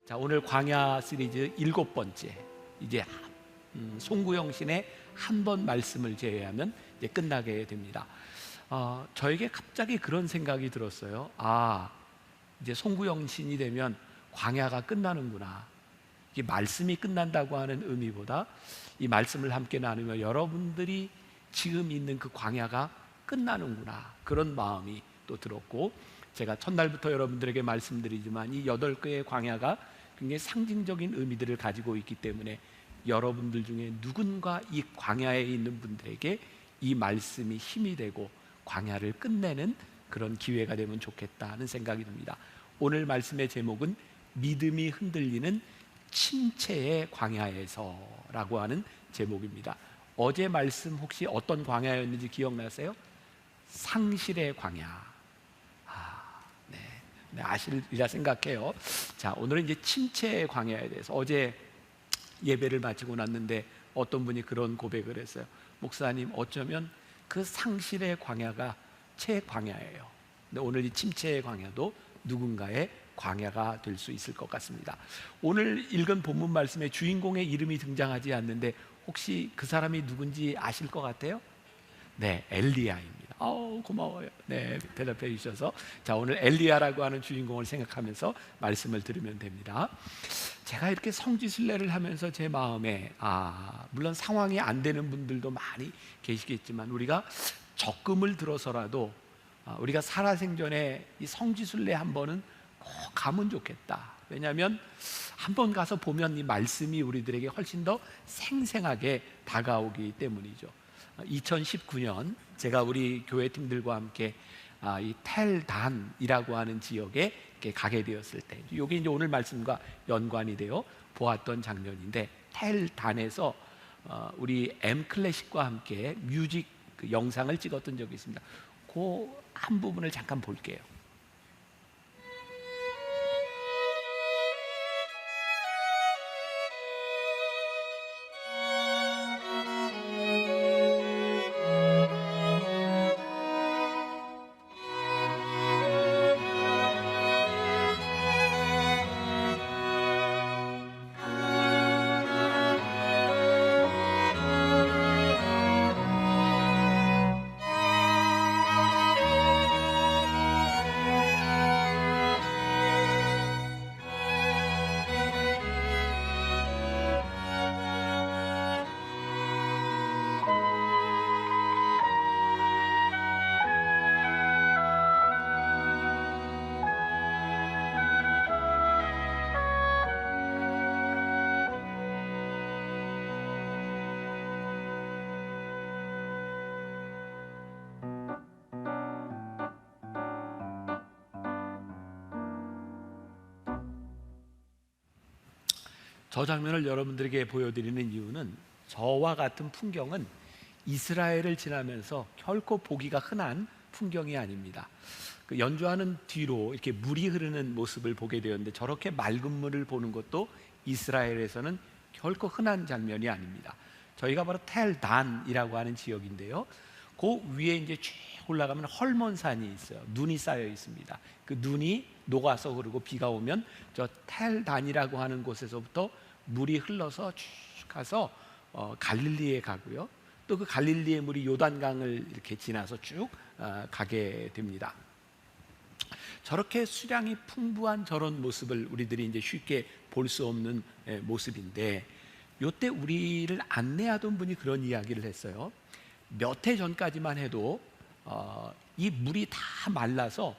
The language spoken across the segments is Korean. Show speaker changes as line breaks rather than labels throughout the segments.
자, 오늘 광야 시리즈 7번째, 이제 송구영 신의 한 번 말씀을 제외하면 이제 끝나게 됩니다. 저에게 갑자기 그런 생각이 들었어요. 이제 송구영 신이 되면 광야가 끝나는구나. 이 말씀이 끝난다고 하는 의미보다 이 말씀을 함께 나누며 여러분들이 지금 있는 그 광야가 끝나는구나, 그런 마음이 또 들었고, 제가 첫날부터 여러분들에게 말씀드리지만 이 8개의 광야가 굉장히 상징적인 의미들을 가지고 있기 때문에 여러분들 중에 누군가 이 광야에 있는 분들에게 이 말씀이 힘이 되고 광야를 끝내는 그런 기회가 되면 좋겠다 하는 생각이 듭니다. 오늘 말씀의 제목은 믿음이 흔들리는 침체의 광야에서라고 하는 제목입니다. 어제 말씀 혹시 어떤 광야였는지 기억나세요? 상실의 광야. 네, 아시리라 생각해요. 자, 오늘은 이제 침체의 광야에 대해서, 어제 예배를 마치고 났는데 어떤 분이 그런 고백을 했어요. 목사님, 어쩌면 그 상실의 광야가 제 광야예요. 근데 오늘 이 침체의 광야도 누군가의 광야가 될 수 있을 것 같습니다. 오늘 읽은 본문 말씀에 주인공의 이름이 등장하지 않는데 혹시 그 사람이 누군지 아실 것 같아요? 네, 엘리야입니다. 고마워요. 네, 대답해 주셔서. 자, 오늘 엘리야라고 하는 주인공을 생각하면서 말씀을 들으면 됩니다. 제가 이렇게 성지순례를 하면서 제 마음에 물론 상황이 안 되는 분들도 많이 계시겠지만 우리가 적금을 들어서라도 우리가 살아생전에 이 성지순례 한 번은 꼭 가면 좋겠다. 왜냐하면 한 번 가서 보면 이 말씀이 우리들에게 훨씬 더 생생하게 다가오기 때문이죠. 2019년 제가 우리 교회 팀들과 함께 이 텔단이라고 하는 지역에 가게 되었을 때, 이게 이제 오늘 말씀과 연관이 되어 보았던 장면인데, 텔단에서 우리 M 클래식과 함께 뮤직 그 영상을 찍었던 적이 있습니다. 그 한 부분을 잠깐 볼게요. 저 장면을 여러분들에게 보여드리는 이유는, 저와 같은 풍경은 이스라엘을 지나면서 결코 보기가 흔한 풍경이 아닙니다. 그 연주하는 뒤로 이렇게 물이 흐르는 모습을 보게 되었는데, 저렇게 맑은 물을 보는 것도 이스라엘에서는 결코 흔한 장면이 아닙니다. 저희가 바로 텔단이라고 하는 지역인데요, 그 위에 이제 쭉 올라가면 헐몬산이 있어요. 눈이 쌓여 있습니다. 그 눈이 녹아서 흐르고 비가 오면 저 텔단이라고 하는 곳에서부터 물이 흘러서 쭉 가서 갈릴리에 가고요, 또 그 갈릴리의 물이 요단강을 이렇게 지나서 쭉 가게 됩니다. 저렇게 수량이 풍부한 저런 모습을 우리들이 이제 쉽게 볼 수 없는 모습인데, 요때 우리를 안내하던 분이 그런 이야기를 했어요. 몇 해 전까지만 해도 이 물이 다 말라서,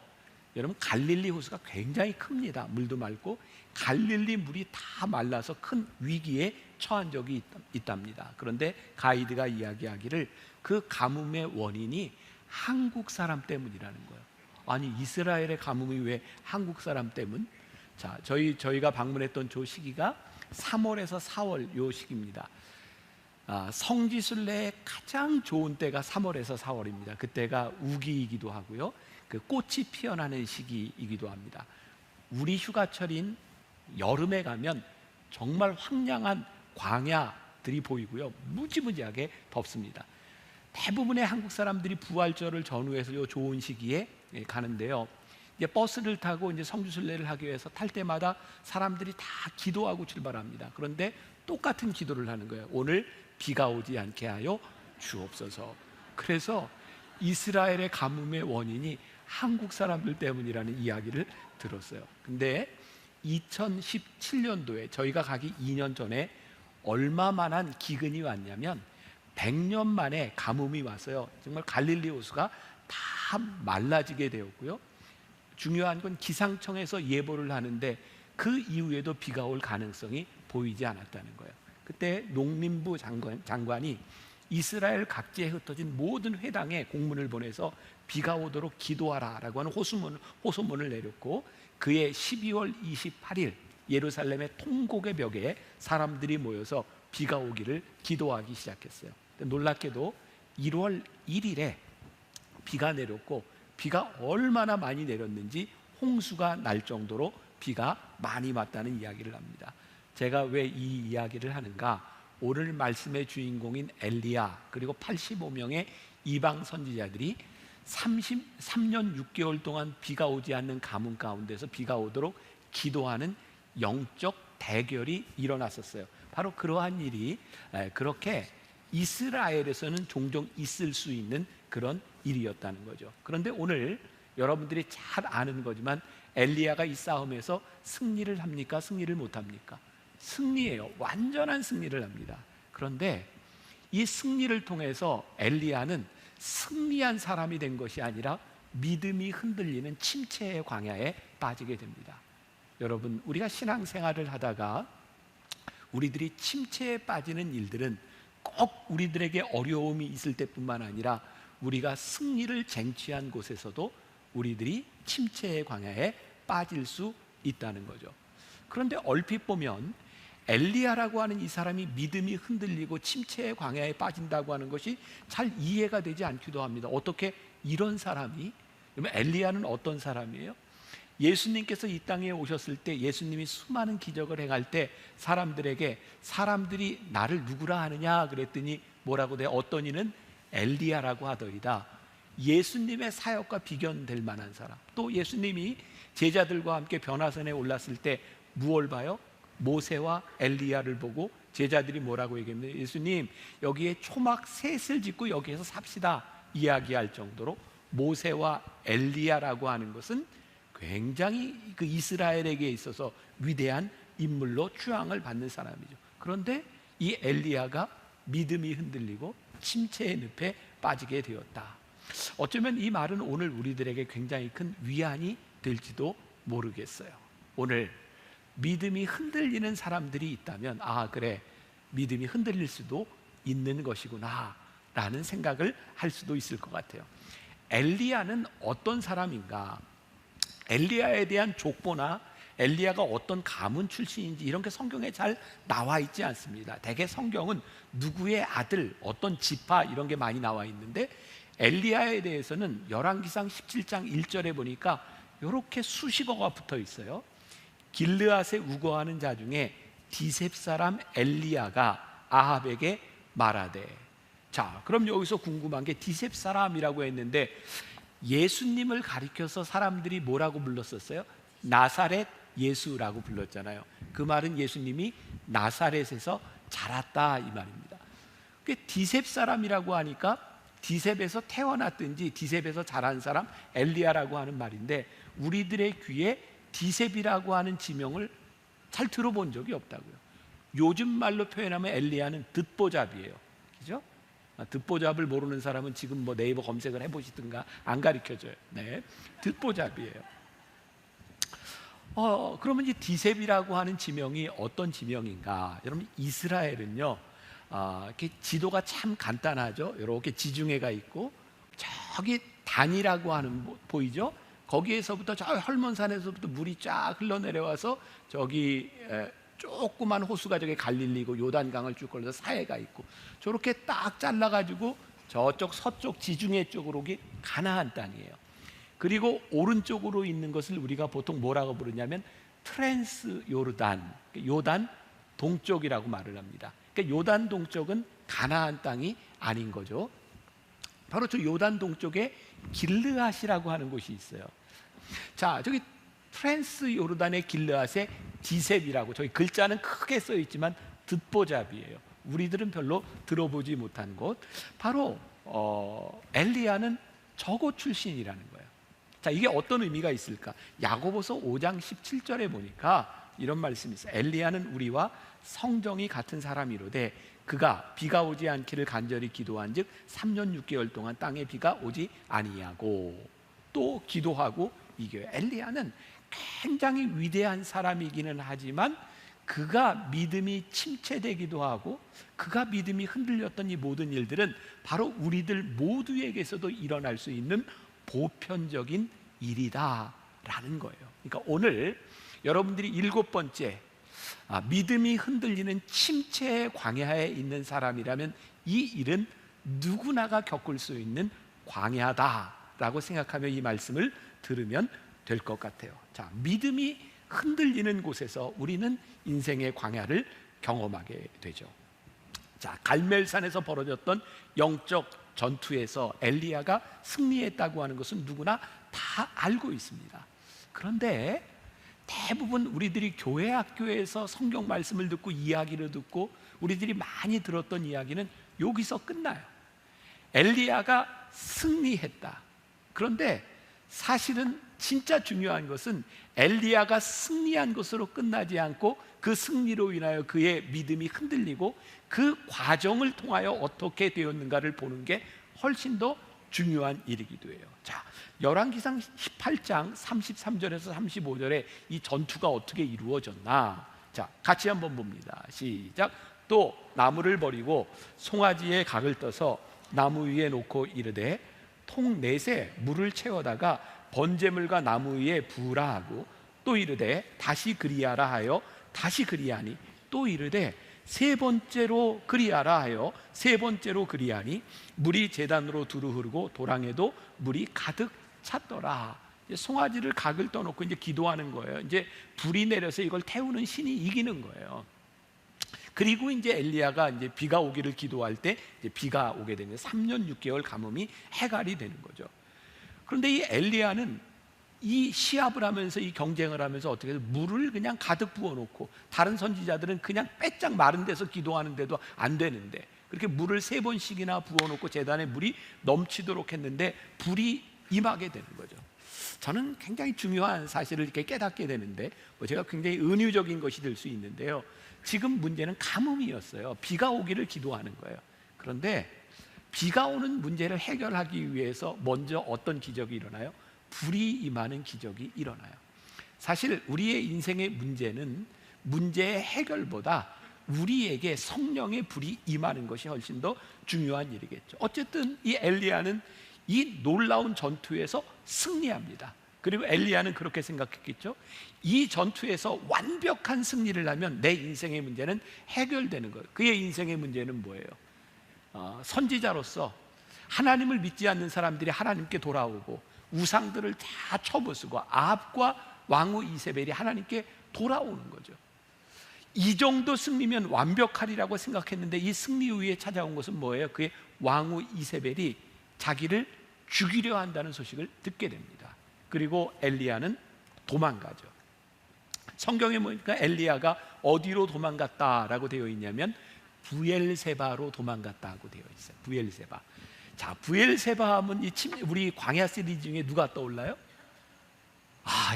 여러분 갈릴리 호수가 굉장히 큽니다. 물도 맑고 갈릴리 물이 다 말라서 큰 위기에 처한 적이 있답니다. 그런데 가이드가 이야기하기를 그 가뭄의 원인이 한국 사람 때문이라는 거예요. 아니, 이스라엘의 가뭄이 왜 한국 사람 때문? 자, 저희가 방문했던 저 시기가 3월에서 4월 요 시기입니다. 성지순례의 가장 좋은 때가 3월에서 4월입니다. 그때가 우기이기도 하고요, 그 꽃이 피어나는 시기이기도 합니다. 우리 휴가철인 여름에 가면 정말 황량한 광야들이 보이고요, 무지무지하게 덥습니다. 대부분의 한국 사람들이 부활절을 전후해서 요 좋은 시기에 가는데요, 이제 버스를 타고 이제 성주순례를 하기 위해서 탈 때마다 사람들이 다 기도하고 출발합니다. 그런데 똑같은 기도를 하는 거예요. 오늘 비가 오지 않게 하여 주옵소서. 그래서 이스라엘의 가뭄의 원인이 한국 사람들 때문이라는 이야기를 들었어요. 근데 2017년도에 저희가 가기 2년 전에 얼마만한 기근이 왔냐면 100년 만에 가뭄이 왔어요. 정말 갈릴리 호수가 다 말라지게 되었고요. 중요한 건 기상청에서 예보를 하는데 그 이후에도 비가 올 가능성이 보이지 않았다는 거예요. 그때 농림부 장관이 이스라엘 각지에 흩어진 모든 회당에 공문을 보내서 비가 오도록 기도하라라고 하는 호소문을 내렸고, 그해 12월 28일 예루살렘의 통곡의 벽에 사람들이 모여서 비가 오기를 기도하기 시작했어요. 놀랍게도 1월 1일에 비가 내렸고, 비가 얼마나 많이 내렸는지 홍수가 날 정도로 비가 많이 왔다는 이야기를 합니다. 제가 왜 이 이야기를 하는가? 오늘 말씀의 주인공인 엘리야 그리고 85명의 이방 선지자들이 33년 6개월 동안 비가 오지 않는 가뭄 가운데서 비가 오도록 기도하는 영적 대결이 일어났었어요. 바로 그러한 일이 그렇게 이스라엘에서는 종종 있을 수 있는 그런 일이었다는 거죠. 그런데 오늘 여러분들이 잘 아는 거지만 엘리야가 이 싸움에서 승리를 합니까? 승리를 못합니까? 승리해요. 완전한 승리를 합니다. 그런데 이 승리를 통해서 엘리야는 승리한 사람이 된 것이 아니라 믿음이 흔들리는 침체의 광야에 빠지게 됩니다. 여러분, 우리가 신앙생활을 하다가 우리들이 침체에 빠지는 일들은 꼭 우리들에게 어려움이 있을 때뿐만 아니라 우리가 승리를 쟁취한 곳에서도 우리들이 침체의 광야에 빠질 수 있다는 거죠. 그런데 얼핏 보면 엘리야라고 하는 이 사람이 믿음이 흔들리고 침체의 광야에 빠진다고 하는 것이 잘 이해가 되지 않기도 합니다. 어떻게 이런 사람이, 그러면 엘리야는 어떤 사람이에요? 예수님께서 이 땅에 오셨을 때 예수님이 수많은 기적을 행할 때 사람들이 나를 누구라 하느냐 그랬더니 뭐라고 돼요? 어떤 이는 엘리야라고 하더이다. 예수님의 사역과 비견될 만한 사람. 또 예수님이 제자들과 함께 변화산에 올랐을 때 무엇을 봐요? 모세와 엘리야를 보고 제자들이 뭐라고 얘기합니다. 예수님, 여기에 초막 셋을 짓고 여기에서 삽시다 이야기할 정도로 모세와 엘리야라고 하는 것은 굉장히 그 이스라엘에게 있어서 위대한 인물로 추앙을 받는 사람이죠. 그런데 이 엘리야가 믿음이 흔들리고 침체의 늪에 빠지게 되었다. 어쩌면 이 말은 오늘 우리들에게 굉장히 큰 위안이 될지도 모르겠어요. 오늘 믿음이 흔들리는 사람들이 있다면, 아 그래, 믿음이 흔들릴 수도 있는 것이구나 라는 생각을 할 수도 있을 것 같아요. 엘리야는 어떤 사람인가? 엘리야에 대한 족보나 엘리야가 어떤 가문 출신인지 이런 게 성경에 잘 나와 있지 않습니다. 대개 성경은 누구의 아들, 어떤 지파 이런 게 많이 나와 있는데 엘리야에 대해서는 열왕기상 17장 1절에 보니까 이렇게 수식어가 붙어 있어요. 길르앗에 우거하는 자 중에 디셉 사람 엘리야가 아합에게 말하되. 자, 그럼 여기서 궁금한 게 디셉 사람이라고 했는데 예수님을 가리켜서 사람들이 뭐라고 불렀었어요? 나사렛 예수라고 불렀잖아요. 그 말은 예수님이 나사렛에서 자랐다 이 말입니다. 디셉 사람이라고 하니까 디셉에서 태어났든지 디셉에서 자란 사람 엘리야라고 하는 말인데 우리들의 귀에 디셉이라고 하는 지명을 잘 들어본 적이 없다고요. 요즘 말로 표현하면 엘리야는 듣보잡이에요. 그죠? 듣보잡을 모르는 사람은 지금 뭐 네이버 검색을 해보시든가 안 가르쳐줘요. 네, 듣보잡이에요. 그러면 이 디셉이라고 하는 지명이 어떤 지명인가? 여러분, 이스라엘은요, 이렇게 지도가 참 간단하죠. 이렇게 지중해가 있고 저기 단이라고 하는 보이죠? 거기에서부터 저 헐몬산에서부터 물이 쫙 흘러내려와서 저기 조그만 호수가 저기 갈릴리고 요단강을 쭉 걸려서 사해가 있고 저렇게 딱 잘라가지고 저쪽 서쪽 지중해 쪽으로 오기 가나안 땅이에요. 그리고 오른쪽으로 있는 것을 우리가 보통 뭐라고 부르냐면 트랜스 요르단, 요단 동쪽이라고 말을 합니다. 그러니까 요단 동쪽은 가나안 땅이 아닌 거죠. 바로 저 요단 동쪽에 길르앗이라고 하는 곳이 있어요. 자, 저기 프랑스 요르단의 길르앗의 디셉이라고, 저기 글자는 크게 써 있지만 듣보잡이에요. 우리들은 별로 들어보지 못한 곳, 바로 엘리야는 저곳 출신이라는 거예요. 자, 이게 어떤 의미가 있을까? 야고보서 5장 17절에 보니까 이런 말씀이 있어요. 엘리야는 우리와 성정이 같은 사람이로되 그가 비가 오지 않기를 간절히 기도한즉 3년 6개월 동안 땅에 비가 오지 아니하고, 또 기도하고 이겨요. 엘리야는 굉장히 위대한 사람이기는 하지만 그가 믿음이 침체되기도 하고 그가 믿음이 흔들렸던 이 모든 일들은 바로 우리들 모두에게서도 일어날 수 있는 보편적인 일이다라는 거예요. 그러니까 오늘 여러분들이 7번째, 믿음이 흔들리는 침체의 광야에 있는 사람이라면 이 일은 누구나가 겪을 수 있는 광야다라고 생각하며 이 말씀을 들으면 될 것 같아요. 자, 믿음이 흔들리는 곳에서 우리는 인생의 광야를 경험하게 되죠. 자, 갈멜산에서 벌어졌던 영적 전투에서 엘리야가 승리했다고 하는 것은 누구나 다 알고 있습니다. 그런데 대부분 우리들이 교회 학교에서 성경 말씀을 듣고 이야기를 듣고 우리들이 많이 들었던 이야기는 여기서 끝나요. 엘리야가 승리했다. 그런데 사실은 진짜 중요한 것은 엘리야가 승리한 것으로 끝나지 않고 그 승리로 인하여 그의 믿음이 흔들리고 그 과정을 통하여 어떻게 되었는가를 보는 게 훨씬 더 중요한 일이기도 해요. 자, 열왕기상 18장 33절에서 35절에 이 전투가 어떻게 이루어졌나? 자, 같이 한번 봅니다. 시작. 또 나무를 버리고 송아지에 각을 떠서 나무 위에 놓고 이르되 통 넷에 물을 채워다가 번제물과 나무 위에 부으라 하고, 또 이르되 다시 그리하라 하여 다시 그리하니, 또 이르되 세 번째로 그리하라 하여 세 번째로 그리하니 물이 제단으로 두루 흐르고 도랑에도 물이 가득 찼더라. 송아지를 각을 떠놓고 이제 기도하는 거예요. 이제 불이 내려서 이걸 태우는 신이 이기는 거예요. 그리고 이제 엘리야가 이제 비가 오기를 기도할 때 이제 비가 오게 되면 3년 6개월 가뭄이 해갈이 되는 거죠. 그런데 이 엘리야는 이 시합을 하면서 이 경쟁을 하면서 어떻게 해서 물을 그냥 가득 부어놓고, 다른 선지자들은 그냥 빼짝 마른 데서 기도하는데도 안 되는데 그렇게 물을 3번씩이나 부어놓고 제단에 물이 넘치도록 했는데 불이 임하게 되는 거죠. 저는 굉장히 중요한 사실을 이렇게 깨닫게 되는데, 제가 굉장히 은유적인 것이 될 수 있는데요, 지금 문제는 가뭄이었어요. 비가 오기를 기도하는 거예요. 그런데 비가 오는 문제를 해결하기 위해서 먼저 어떤 기적이 일어나요? 불이 임하는 기적이 일어나요. 사실 우리의 인생의 문제는 문제의 해결보다 우리에게 성령의 불이 임하는 것이 훨씬 더 중요한 일이겠죠. 어쨌든 이 엘리야는 이 놀라운 전투에서 승리합니다. 그리고 엘리야는 그렇게 생각했겠죠. 이 전투에서 완벽한 승리를 하면 내 인생의 문제는 해결되는 거예요. 그의 인생의 문제는 뭐예요? 선지자로서 하나님을 믿지 않는 사람들이 하나님께 돌아오고 우상들을 다 쳐부수고 아합과 왕후 이세벨이 하나님께 돌아오는 거죠. 이 정도 승리면 완벽하리라고 생각했는데 이 승리 후에 찾아온 것은 뭐예요? 그의 왕후 이세벨이 자기를 죽이려 한다는 소식을 듣게 됩니다. 그리고 엘리야는 도망가죠. 성경에 보니까 엘리야가 어디로 도망갔다라고 되어 있냐면 부엘세바로 도망갔다고 되어 있어요. 부엘세바. 자, 부엘세바 하면 우리 광야 시리즈 중에 누가 떠올라요?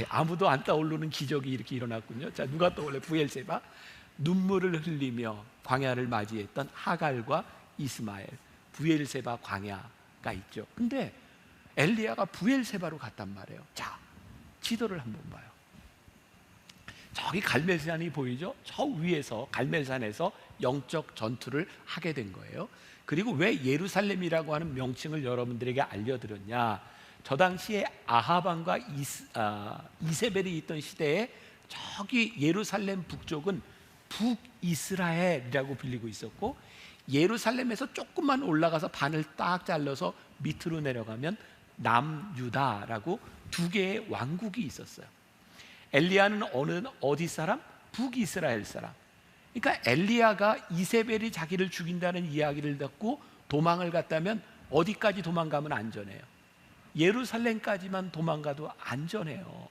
아무도 안 떠오르는 기적이 이렇게 일어났군요. 자, 누가 떠올라요? 부엘세바. 눈물을 흘리며 광야를 맞이했던 하갈과 이스마엘, 부엘세바 광야가 있죠. 근데 엘리야가 부엘세바로 갔단 말이에요. 자, 지도를 한번 봐요. 저기 갈멜산이 보이죠? 저 위에서 갈멜산에서 영적 전투를 하게 된 거예요. 그리고 왜 예루살렘이라고 하는 명칭을 여러분들에게 알려드렸냐? 저 당시에 아하방과 이세벨이 있던 시대에 저기 예루살렘 북쪽은 북이스라엘이라고 불리고 있었고, 예루살렘에서 조금만 올라가서 반을 딱 잘라서 밑으로 내려가면 남유다라고 두 개의 왕국이 있었어요. 엘리야는 어디 사람? 북이스라엘 사람. 그러니까 엘리야가 이세벨이 자기를 죽인다는 이야기를 듣고 도망을 갔다면 어디까지 도망가면 안전해요? 예루살렘까지만 도망가도 안전해요.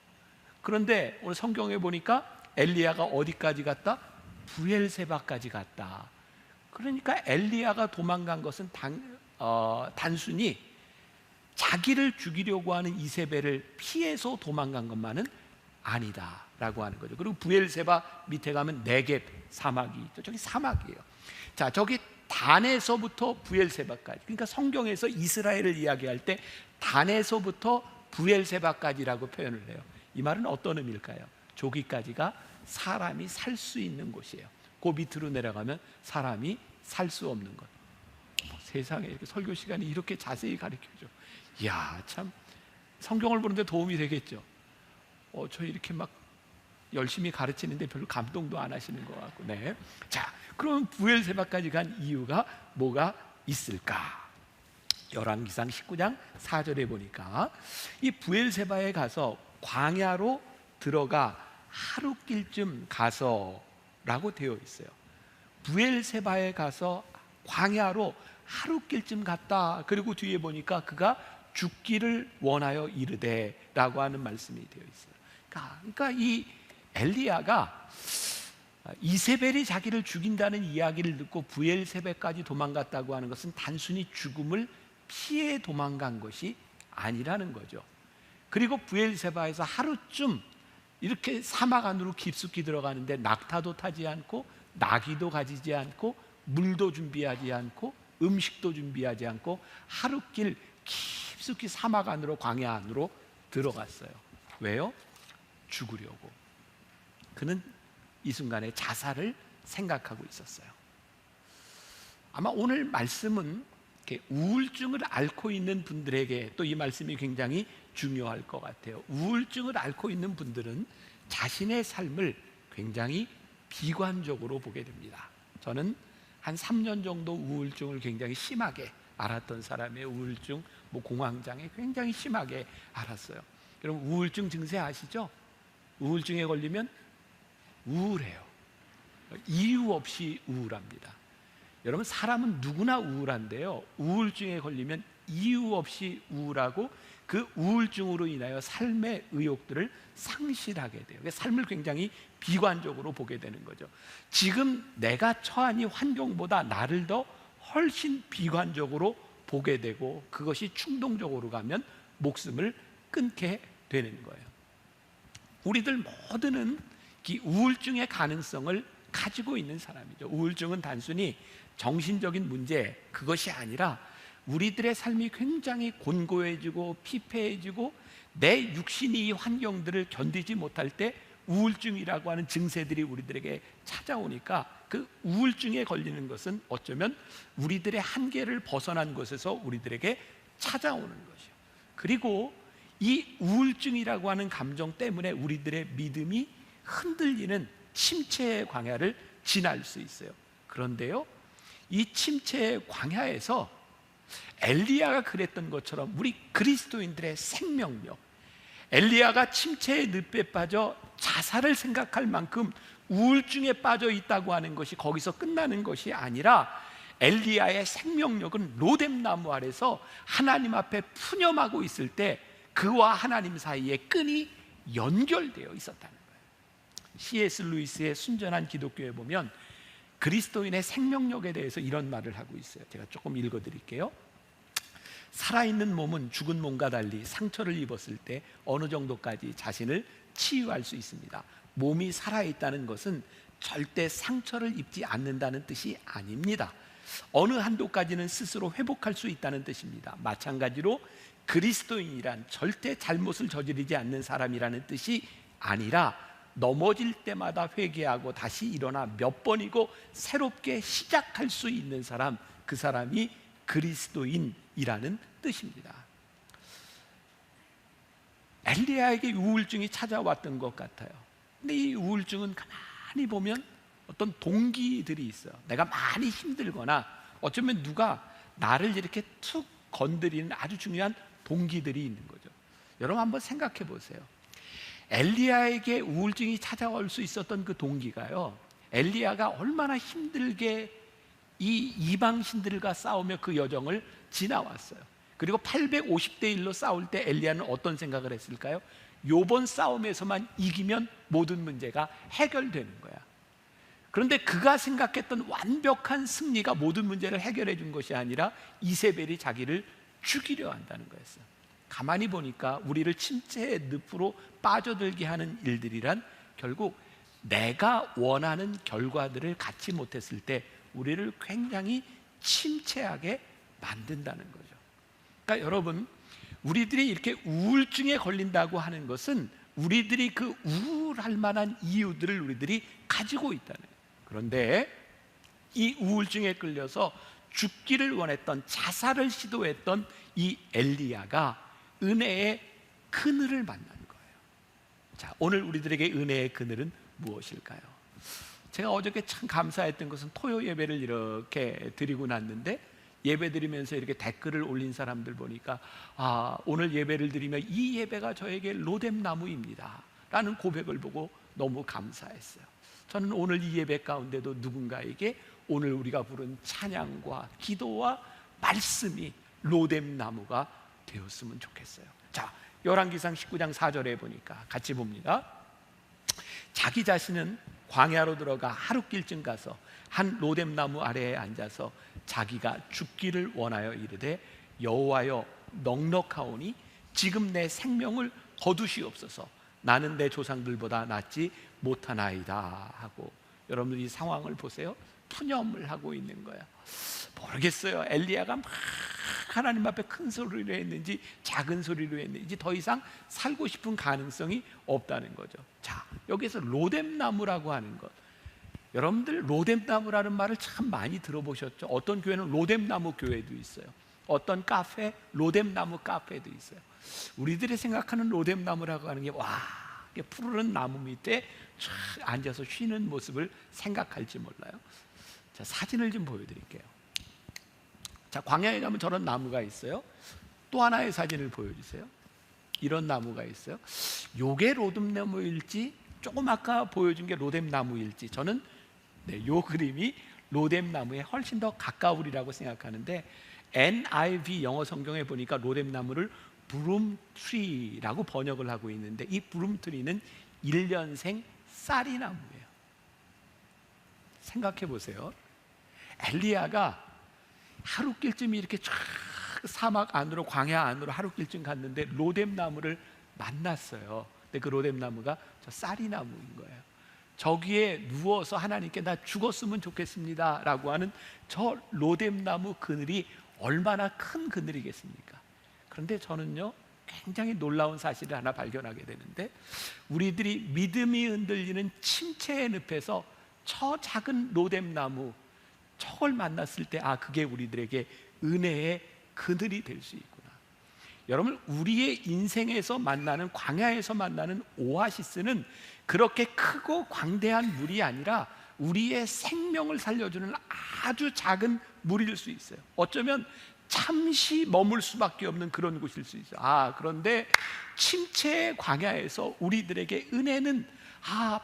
그런데 오늘 성경에 보니까 엘리야가 어디까지 갔다? 브엘세바까지 갔다. 그러니까 엘리야가 도망간 것은 단순히 자기를 죽이려고 하는 이세벨을 피해서 도망간 것만은 아니다라고 하는 거죠. 그리고 브엘세바 밑에 가면 네겝 사막이 있죠. 저기 사막이에요. 자, 저기 단에서부터 브엘세바까지, 그러니까 성경에서 이스라엘을 이야기할 때 단에서부터 브엘세바까지라고 표현을 해요. 이 말은 어떤 의미일까요? 저기까지가 사람이 살 수 있는 곳이에요. 그 밑으로 내려가면 사람이 살 수 없는 것. 세상에 이렇게 설교 시간이 이렇게 자세히 가르쳐줘. 이야, 참 성경을 보는데 도움이 되겠죠. 저 이렇게 막 열심히 가르치는데 별로 감동도 안 하시는 것 같고. 네. 자, 그럼 브엘세바까지 간 이유가 뭐가 있을까? 열왕기상 19장 4절에 보니까 이 브엘세바에 가서 광야로 들어가 하루길쯤 가서라고 되어 있어요. 브엘세바에 가서 광야로 하루길쯤 갔다. 그리고 뒤에 보니까 그가 죽기를 원하여 이르되라고 하는 말씀이 되어 있어요. 그러니까 이 엘리야가 이세벨이 자기를 죽인다는 이야기를 듣고 브엘세바까지 도망갔다고 하는 것은 단순히 죽음을 피해 도망간 것이 아니라는 거죠. 그리고 브엘세바에서 하루쯤 이렇게 사막 안으로 깊숙이 들어가는데 낙타도 타지 않고 나귀도 가지지 않고 물도 준비하지 않고 음식도 준비하지 않고 하루길 깊숙이 사막 안으로, 광야 안으로 들어갔어요. 왜요? 죽으려고. 그는 이 순간에 자살을 생각하고 있었어요. 아마 오늘 말씀은 우울증을 앓고 있는 분들에게 또 이 말씀이 굉장히 중요할 것 같아요. 우울증을 앓고 있는 분들은 자신의 삶을 굉장히 비관적으로 보게 됩니다. 저는 한 3년 정도 우울증을 굉장히 심하게 앓았던 사람의 우울증, 공황장애 굉장히 심하게 앓았어요. 여러분 우울증 증세 아시죠? 우울증에 걸리면 우울해요. 이유 없이 우울합니다. 여러분 사람은 누구나 우울한데요, 우울증에 걸리면 이유 없이 우울하고 그 우울증으로 인하여 삶의 의욕들을 상실하게 돼요. 삶을 굉장히 비관적으로 보게 되는 거죠. 지금 내가 처한 이 환경보다 나를 더 훨씬 비관적으로 보게 되고 그것이 충동적으로 가면 목숨을 끊게 되는 거예요. 우리들 모두는 이 우울증의 가능성을 가지고 있는 사람이죠. 우울증은 단순히 정신적인 문제, 그것이 아니라 우리들의 삶이 굉장히 곤고해지고 피폐해지고 내 육신이 이 환경들을 견디지 못할 때 우울증이라고 하는 증세들이 우리들에게 찾아오니까 그 우울증에 걸리는 것은 어쩌면 우리들의 한계를 벗어난 곳에서 우리들에게 찾아오는 것이요. 그리고 이 우울증이라고 하는 감정 때문에 우리들의 믿음이 흔들리는 침체의 광야를 지날 수 있어요. 그런데요, 이 침체의 광야에서 엘리야가 그랬던 것처럼 우리 그리스도인들의 생명력, 엘리야가 침체의 늪에 빠져 자살을 생각할 만큼 우울증에 빠져 있다고 하는 것이 거기서 끝나는 것이 아니라 엘리야의 생명력은 로뎀나무 아래서 하나님 앞에 푸념하고 있을 때 그와 하나님 사이에 끈이 연결되어 있었다는 거예요. C.S. 루이스의 순전한 기독교에 보면 그리스도인의 생명력에 대해서 이런 말을 하고 있어요. 제가 조금 읽어드릴게요. 살아있는 몸은 죽은 몸과 달리 상처를 입었을 때 어느 정도까지 자신을 치유할 수 있습니다. 몸이 살아있다는 것은 절대 상처를 입지 않는다는 뜻이 아닙니다. 어느 한도까지는 스스로 회복할 수 있다는 뜻입니다. 마찬가지로 그리스도인이란 절대 잘못을 저지르지 않는 사람이라는 뜻이 아니라 넘어질 때마다 회개하고 다시 일어나 몇 번이고 새롭게 시작할 수 있는 사람, 그 사람이 그리스도인이라는 뜻입니다. 엘리야에게 우울증이 찾아왔던 것 같아요. 근데 이 우울증은 가만히 보면 어떤 동기들이 있어요. 내가 많이 힘들거나 어쩌면 누가 나를 이렇게 툭 건드리는 아주 중요한 동기들이 있는 거죠. 여러분 한번 생각해 보세요. 엘리야에게 우울증이 찾아올 수 있었던 그 동기가요, 엘리야가 얼마나 힘들게 이 이방 신들과 싸우며 그 여정을 지나왔어요. 그리고 850대 1로 싸울 때 엘리야는 어떤 생각을 했을까요? 요번 싸움에서만 이기면 모든 문제가 해결되는 거야. 그런데 그가 생각했던 완벽한 승리가 모든 문제를 해결해 준 것이 아니라 이세벨이 자기를 죽이려 한다는 거였어요. 가만히 보니까 우리를 침체의 늪으로 빠져들게 하는 일들이란 결국 내가 원하는 결과들을 갖지 못했을 때 우리를 굉장히 침체하게 만든다는 거죠. 그러니까 여러분, 우리들이 이렇게 우울증에 걸린다고 하는 것은 우리들이 그 우울할 만한 이유들을 우리들이 가지고 있다는 거예요. 그런데 이 우울증에 끌려서 죽기를 원했던, 자살을 시도했던 이 엘리야가 은혜의 그늘을 만난 거예요. 자, 오늘 우리들에게 은혜의 그늘은 무엇일까요? 제가 어저께 참 감사했던 것은 토요 예배를 이렇게 드리고 났는데 예배 드리면서 이렇게 댓글을 올린 사람들 보니까 오늘 예배를 드리며 이 예배가 저에게 로뎀나무입니다 라는 고백을 보고 너무 감사했어요. 저는 오늘 이 예배 가운데도 누군가에게 오늘 우리가 부른 찬양과 기도와 말씀이 로뎀나무가 되었으면 좋겠어요. 자, 열왕기상 19장 4절에 보니까 같이 봅니다. 자기 자신은 광야로 들어가 하룻길쯤 가서 한 로뎀나무 아래에 앉아서 자기가 죽기를 원하여 이르되 여호와여 넉넉하오니 지금 내 생명을 거두시옵소서. 나는 내 조상들보다 낫지 못하나이다 하고. 여러분들 이 상황을 보세요. 푸념을 하고 있는 거야. 모르겠어요. 엘리야가 막 하나님 앞에 큰 소리로 했는지 작은 소리로 했는지 더 이상 살고 싶은 가능성이 없다는 거죠. 자, 여기서 로뎀나무라고 하는 것, 여러분들 로뎀나무라는 말을 참 많이 들어보셨죠? 어떤 교회는 로뎀나무 교회도 있어요. 어떤 카페, 로뎀나무 카페도 있어요. 우리들이 생각하는 로뎀나무라고 하는 게 푸르른 나무 밑에 쫙 앉아서 쉬는 모습을 생각할지 몰라요. 자, 사진을 좀 보여드릴게요. 자, 광야에 가면 저런 나무가 있어요. 또 하나의 사진을 보여주세요. 이런 나무가 있어요. 요게 로뎀나무일지 조금 아까 보여준 게 로뎀나무일지 저는 요 그림이 로뎀나무에 훨씬 더 가까우리라고 생각하는데 NIV 영어 성경에 보니까 로뎀나무를 브룸트리라고 번역을 하고 있는데 이 브룸트리는 1년생 쌀이나무예요. 생각해 보세요. 엘리야가 하룻길쯤 이렇게 쫙 사막 안으로, 광야 안으로 하룻길쯤 갔는데 로뎀나무를 만났어요. 근데 그 로뎀나무가 저 쌀이나무인 거예요. 저기에 누워서 하나님께 나 죽었으면 좋겠습니다 라고 하는 저 로뎀나무 그늘이 얼마나 큰 그늘이겠습니까? 그런데 저는요 굉장히 놀라운 사실을 하나 발견하게 되는데 우리들이 믿음이 흔들리는 침체의 늪에서 저 작은 로뎀나무 저걸 만났을 때 그게 우리들에게 은혜의 그늘이 될 수 있구나. 여러분, 우리의 인생에서 만나는, 광야에서 만나는 오아시스는 그렇게 크고 광대한 물이 아니라 우리의 생명을 살려주는 아주 작은 물일 수 있어요. 어쩌면 잠시 머물 수밖에 없는 그런 곳일 수 있어요. 그런데 침체의 광야에서 우리들에게 은혜는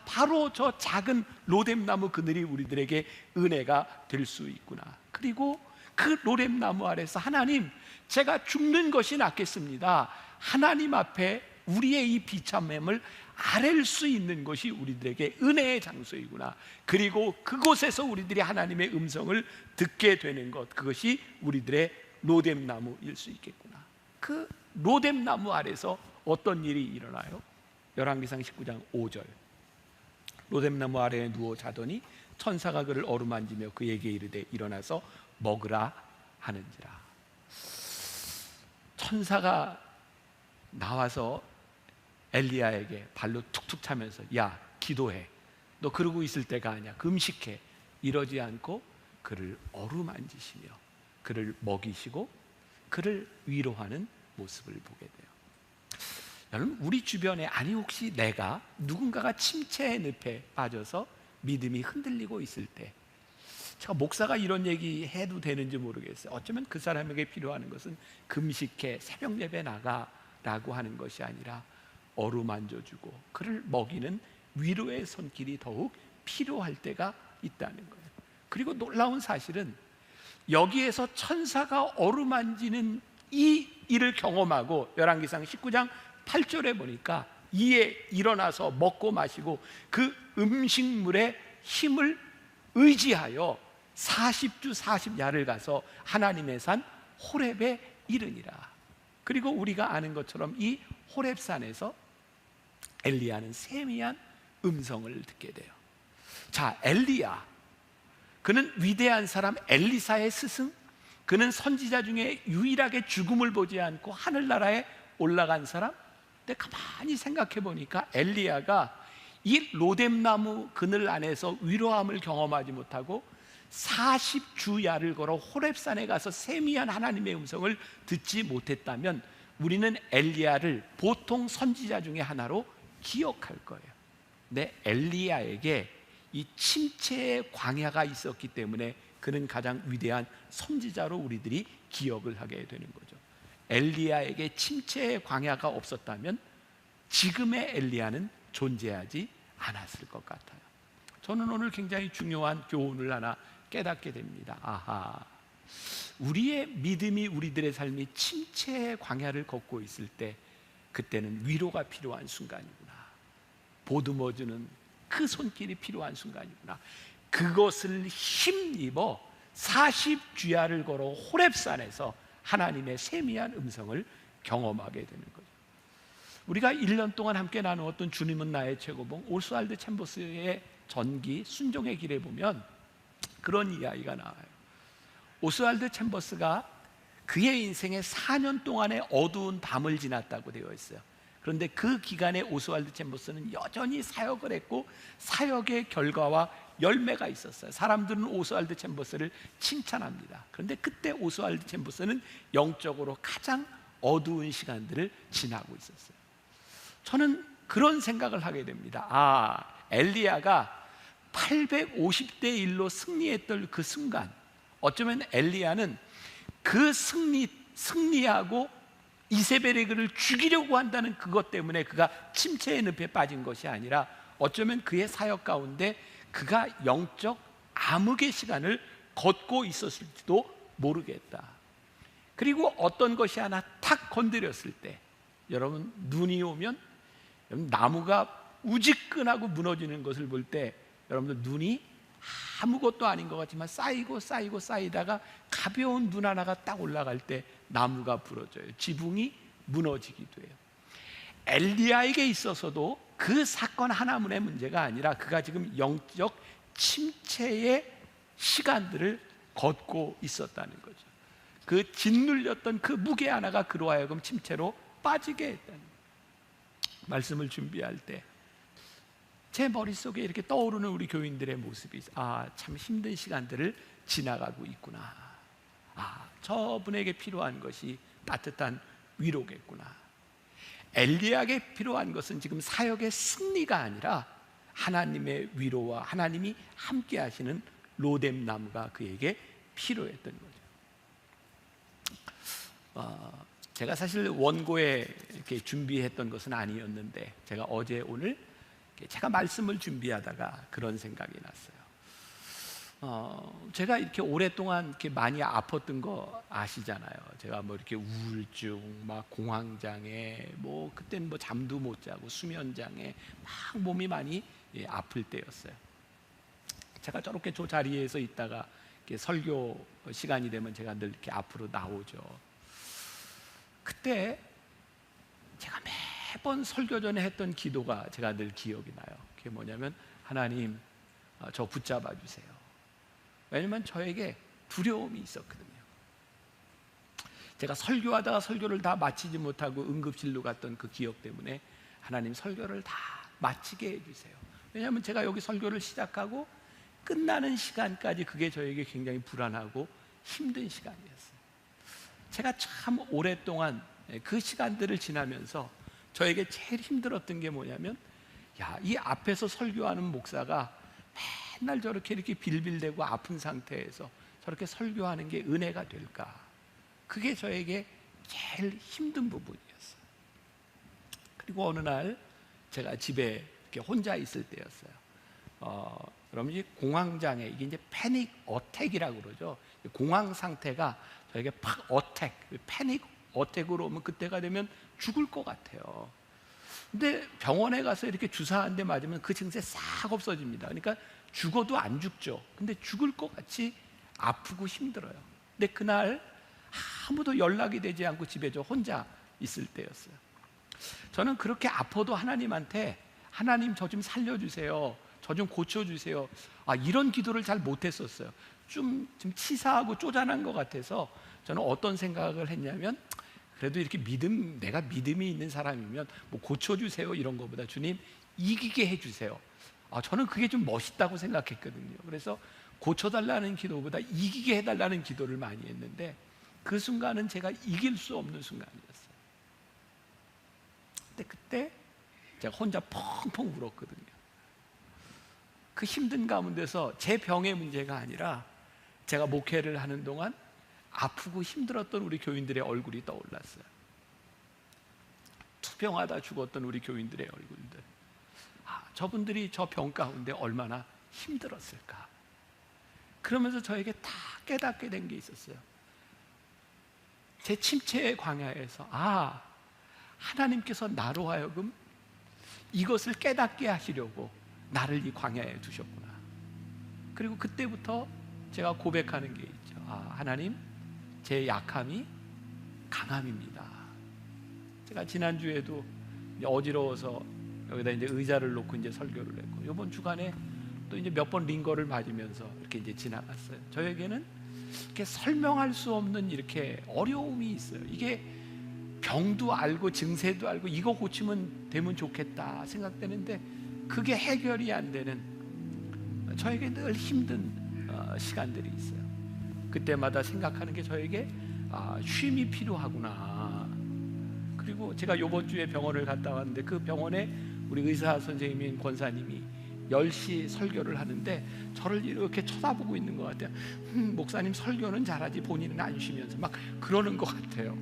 바로 저 작은 로뎀나무 그늘이 우리들에게 은혜가 될 수 있구나. 그리고 그 로뎀나무 아래서 하나님, 제가 죽는 것이 낫겠습니다. 하나님 앞에 우리의 이 비참함을 아랠 수 있는 것이 우리들에게 은혜의 장소이구나. 그리고 그곳에서 우리들이 하나님의 음성을 듣게 되는 것, 그것이 우리들의 로뎀나무일 수 있겠구나. 그 로뎀나무 아래서 어떤 일이 일어나요? 열왕기상 19장 5절. 로뎀나무 아래에 누워 자더니 천사가 그를 어루만지며 그에게 이르되 일어나서 먹으라 하는지라. 천사가 나와서 엘리야에게 발로 툭툭 차면서 야, 기도해. 너 그러고 있을 때가 아니야. 금식해. 이러지 않고 그를 어루만지시며 그를 먹이시고 그를 위로하는 모습을 보게 돼요. 여러분, 우리 주변에 혹시 내가 누군가가 침체의 늪에 빠져서 믿음이 흔들리고 있을 때, 제가 목사가 이런 얘기 해도 되는지 모르겠어요. 어쩌면 그 사람에게 필요한 것은 금식해, 새벽 예배 나가라고 하는 것이 아니라 어루만져주고 그를 먹이는 위로의 손길이 더욱 필요할 때가 있다는 거예요. 그리고 놀라운 사실은 여기에서 천사가 어루만지는 이 일을 경험하고 열왕기상 19장 8절에 보니까 이에 일어나서 먹고 마시고 그 음식물의 힘을 의지하여 40주 40야를 가서 하나님의 산 호렙에 이르니라. 그리고 우리가 아는 것처럼 이 호렙산에서 엘리야는 세미한 음성을 듣게 돼요. 자, 엘리야, 그는 위대한 사람 엘리사의 스승, 그는 선지자 중에 유일하게 죽음을 보지 않고 하늘나라에 올라간 사람. 근데 가만히 생각해 보니까 엘리야가 이 로뎀나무 그늘 안에서 위로함을 경험하지 못하고 40주야를 걸어 호렙산에 가서 세미한 하나님의 음성을 듣지 못했다면 우리는 엘리야를 보통 선지자 중에 하나로 기억할 거예요. 근데 엘리야에게 이 침체의 광야가 있었기 때문에 그는 가장 위대한 선지자로 우리들이 기억을 하게 되는 거죠. 엘리야에게 침체의 광야가 없었다면 지금의 엘리야는 존재하지 않았을 것 같아요. 저는 오늘 굉장히 중요한 교훈을 하나 깨닫게 됩니다. 아하, 우리의 믿음이 우리들의 삶이 침체의 광야를 걷고 있을 때 그때는 위로가 필요한 순간이구나. 보듬어주는 그 손길이 필요한 순간이구나. 그것을 힘입어 40주야를 걸어 호렙산에서 하나님의 세미한 음성을 경험하게 되는 거죠. 우리가 1년 동안 함께 나누었던 주님은 나의 최고봉 오스왈드 챔버스의 전기 순종의 길에 보면 그런 이야기가 나와요. 오스왈드 챔버스가 그의 인생에 4년 동안의 어두운 밤을 지났다고 되어 있어요. 그런데 그 기간에 오스왈드 챔버스는 여전히 사역을 했고 사역의 결과와 열매가 있었어요. 사람들은 오스왈드 챔버스를 칭찬합니다. 그런데 그때 오스왈드 챔버스는 영적으로 가장 어두운 시간들을 지나고 있었어요. 저는 그런 생각을 하게 됩니다. 아, 엘리야가 850대 1로 승리했던 그 순간, 어쩌면 엘리야는 그 승리하고 이세벨에게를 죽이려고 한다는 그것 때문에 그가 침체의 늪에 빠진 것이 아니라 어쩌면 그의 사역 가운데 그가 영적 암흑의 시간을 걷고 있었을지도 모르겠다. 그리고 어떤 것이 하나 탁 건드렸을 때, 여러분 눈이 오면 나무가 우지끈하고 무너지는 것을 볼 때 여러분들 눈이 아무것도 아닌 것 같지만 쌓이다가 가벼운 눈 하나가 딱 올라갈 때 나무가 부러져요. 지붕이 무너지기도 해요. 엘리야에게 있어서도 그 사건 하나만의 문제가 아니라 그가 지금 영적 침체의 시간들을 걷고 있었다는 거죠. 그 짓눌렸던 그 무게 하나가 그로 하여금 침체로 빠지게 했다는 거예요. 말씀을 준비할 때 제 머릿속에 이렇게 떠오르는 우리 교인들의 모습이, 아, 참 힘든 시간들을 지나가고 있구나. 아, 저분에게 필요한 것이 따뜻한 위로겠구나. 엘리야에게 필요한 것은 지금 사역의 승리가 아니라 하나님의 위로와 하나님이 함께 하시는 로뎀나무가 그에게 필요했던 거죠. 제가 사실 원고에 이렇게 준비했던 것은 아니었는데 제가 어제 오늘 제가 말씀을 준비하다가 그런 생각이 났어요. 제가 이렇게 오랫동안 이렇게 많이 아팠던 거 아시잖아요. 제가 뭐 이렇게 우울증, 막 공황장애, 뭐 그때는 뭐 잠도 못 자고 수면장애, 막 몸이 많이 아플 때였어요. 제가 저렇게 저 자리에서 있다가 이렇게 설교 시간이 되면 제가 늘 이렇게 앞으로 나오죠. 그때 제가 매번 설교 전에 했던 기도가 제가 늘 기억이 나요. 그게 뭐냐면, 하나님, 저 붙잡아 주세요. 왜냐면 저에게 두려움이 있었거든요. 제가 설교하다가 설교를 다 마치지 못하고 응급실로 갔던 그 기억 때문에 하나님, 설교를 다 마치게 해주세요. 왜냐하면 제가 여기 설교를 시작하고 끝나는 시간까지 그게 저에게 굉장히 불안하고 힘든 시간이었어요. 제가 참 오랫동안 그 시간들을 지나면서 저에게 제일 힘들었던 게 뭐냐면, 야, 이 앞에서 설교하는 목사가 맨날 저렇게 이렇게 빌빌대고 아픈 상태에서 저렇게 설교하는 게 은혜가 될까? 그게 저에게 제일 힘든 부분이었어요. 그리고 어느 날 제가 집에 이렇게 혼자 있을 때였어요. 여러분, 이 공황장애, 이게 이제 패닉 어택이라고 그러죠. 공황 상태가 저에게 팍 어택, 패닉 어택으로 오면 그때가 되면 죽을 것 같아요. 근데 병원에 가서 이렇게 주사 한 대 맞으면 그 증세 싹 없어집니다. 그러니까 죽어도 안 죽죠. 근데 죽을 것 같이 아프고 힘들어요. 근데 그날 아무도 연락이 되지 않고 집에 저 혼자 있을 때였어요. 저는 그렇게 아파도 하나님한테 하나님 저 좀 살려주세요, 저 좀 고쳐주세요, 이런 기도를 잘 못했었어요. 좀 치사하고 쪼잔한 것 같아서 저는 어떤 생각을 했냐면, 그래도 이렇게 내가 믿음이 있는 사람이면 뭐 고쳐주세요 이런 것보다 주님 이기게 해주세요, 저는 그게 좀 멋있다고 생각했거든요. 그래서 고쳐달라는 기도보다 이기게 해달라는 기도를 많이 했는데, 그 순간은 제가 이길 수 없는 순간이었어요. 근데 그때 제가 혼자 펑펑 울었거든요. 그 힘든 가운데서 제 병의 문제가 아니라 제가 목회를 하는 동안 아프고 힘들었던 우리 교인들의 얼굴이 떠올랐어요. 투병하다 죽었던 우리 교인들의 얼굴들. 저분들이 저 병 가운데 얼마나 힘들었을까. 그러면서 저에게 다 깨닫게 된 게 있었어요. 제 침체의 광야에서 하나님께서 나로 하여금 이것을 깨닫게 하시려고 나를 이 광야에 두셨구나. 그리고 그때부터 제가 고백하는 게 있죠. 하나님, 제 약함이 강함입니다. 제가 지난주에도 어지러워서 여기다 이제 의자를 놓고 이제 설교를 했고, 이번 주간에 또 이제 몇 번 링거를 맞으면서 이렇게 이제 지나갔어요. 저에게는 이렇게 설명할 수 없는 이렇게 어려움이 있어요. 이게 병도 알고 증세도 알고 이거 고치면 되면 좋겠다 생각되는데 그게 해결이 안 되는, 저에게 늘 힘든 시간들이 있어요. 그때마다 생각하는 게 저에게 쉼이 필요하구나. 그리고 제가 이번 주에 병원을 갔다 왔는데 그 병원에 우리 의사 선생님인 권사님이 10시 설교를 하는데 저를 이렇게 쳐다보고 있는 것 같아요. 목사님 설교는 잘하지 본인은 안 쉬면서 막 그러는 것 같아요.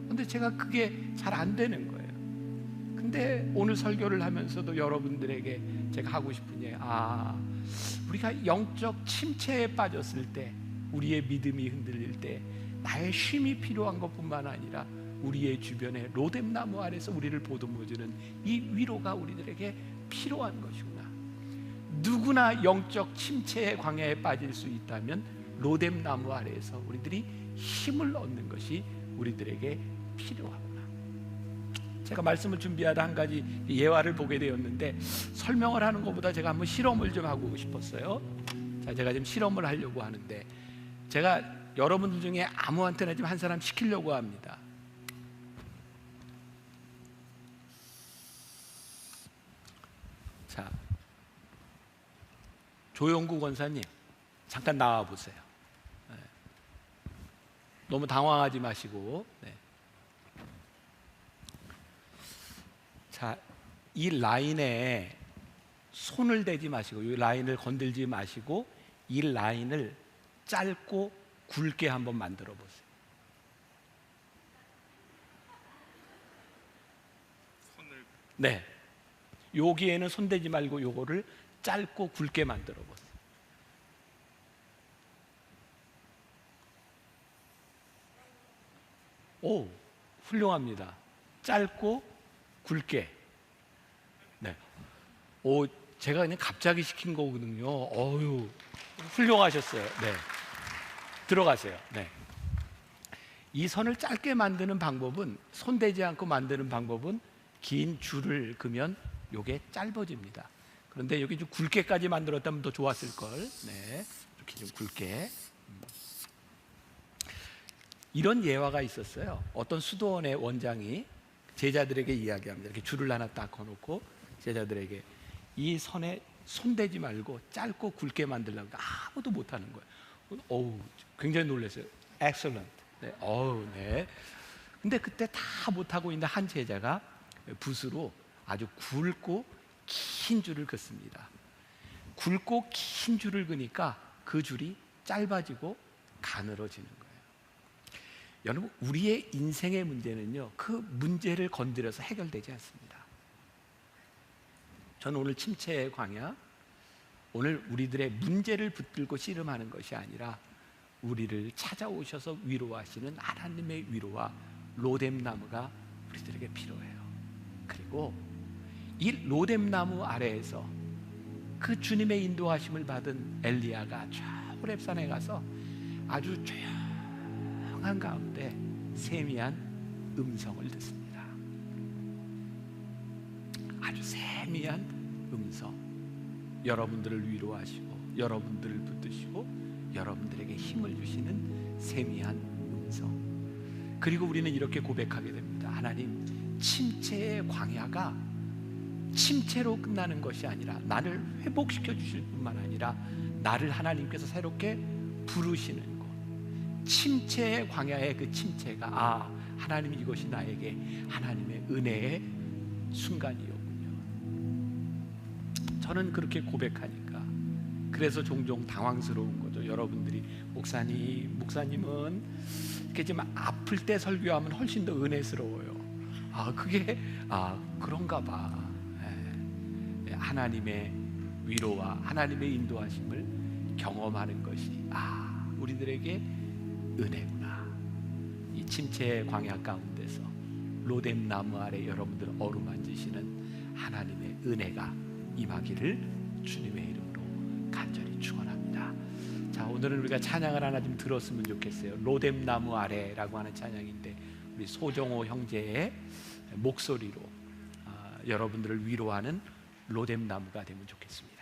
근데 제가 그게 잘 안 되는 거예요. 근데 오늘 설교를 하면서도 여러분들에게 제가 하고 싶은 얘기, 우리가 영적 침체에 빠졌을 때, 우리의 믿음이 흔들릴 때 나의 쉼이 필요한 것뿐만 아니라 우리의 주변에 로뎀나무 아래서 우리를 보듬어주는 이 위로가 우리들에게 필요한 것이구나. 누구나 영적 침체의 광야에 빠질 수 있다면 로뎀나무 아래에서 우리들이 힘을 얻는 것이 우리들에게 필요하구나. 제가 말씀을 준비하다 한 가지 예화를 보게 되었는데, 설명을 하는 것보다 제가 한번 실험을 좀 하고 싶었어요. 제가 지금 실험을 하려고 하는데, 제가 여러분들 중에 아무한테나 좀 한 사람 시키려고 합니다. 자, 조영구 권사님 잠깐 나와 보세요. 너무 당황하지 마시고. 자, 이 라인에 손을 대지 마시고, 이 라인을 건들지 마시고, 이 라인을 짧고 굵게 한번 만들어 보세요. 네, 여기에는 손 대지 말고 요거를 짧고 굵게 만들어 보세요. 오, 훌륭합니다. 짧고 굵게. 네. 오, 제가 그냥 갑자기 시킨 거거든요. 어유, 훌륭하셨어요. 네. 들어가세요. 네. 이 선을 짧게 만드는 방법은, 손 대지 않고 만드는 방법은 긴 줄을 그면 요게 짧아집니다. 그런데 여기 좀 굵게까지 만들었다면 더 좋았을 걸. 네. 이렇게 좀 굵게. 이런 예화가 있었어요. 어떤 수도원의 원장이 제자들에게 이야기합니다. 이렇게 줄을 하나 딱 꺼놓고 제자들에게 이 선에 손대지 말고 짧고 굵게 만들려고 아무도 못하는 거예요. 어우, 굉장히 놀랐어요. Excellent. 네, 어우, 네. 근데 그때 다 못하고 있는 한 제자가 붓으로 아주 굵고 긴 줄을 긋습니다. 굵고 긴 줄을 그니까 그 줄이 짧아지고 가늘어지는 거예요. 여러분, 우리의 인생의 문제는요, 그 문제를 건드려서 해결되지 않습니다. 저는 오늘 침체의 광야, 오늘 우리들의 문제를 붙들고 씨름하는 것이 아니라 우리를 찾아오셔서 위로하시는 하나님의 위로와 로뎀나무가 우리들에게 필요해요. 그리고 이 로뎀나무 아래에서 그 주님의 인도하심을 받은 엘리야가 저 호렙산에 가서 아주 조용한 가운데 세미한 음성을 듣습니다. 아주 세미한 음성, 여러분들을 위로하시고 여러분들을 붙드시고 여러분들에게 힘을 주시는 세미한 음성. 그리고 우리는 이렇게 고백하게 됩니다. 하나님, 침체의 광야가 침체로 끝나는 것이 아니라 나를 회복시켜 주실 뿐만 아니라 나를 하나님께서 새롭게 부르시는 것, 침체의 광야의 그 침체가 하나님, 이것이 나에게 하나님의 은혜의 순간이었군요. 저는 그렇게 고백하니까 그래서 종종 당황스러운 거죠. 여러분들이 목사님은 이렇게 좀 아플 때 설교하면 훨씬 더 은혜스러워요. 그게 그런가 봐. 하나님의 위로와 하나님의 인도하심을 경험하는 것이 우리들에게 은혜구나. 이 침체의 광야 가운데서 로뎀나무 아래 여러분들 어루만지시는 하나님의 은혜가 임하기를 주님의 이름으로 간절히 축원합니다. 자, 오늘은 우리가 찬양을 하나 좀 들었으면 좋겠어요. 로뎀나무 아래라고 하는 찬양인데 우리 소정호 형제의 목소리로 여러분들을 위로하는 로뎀나무가 되면 좋겠습니다.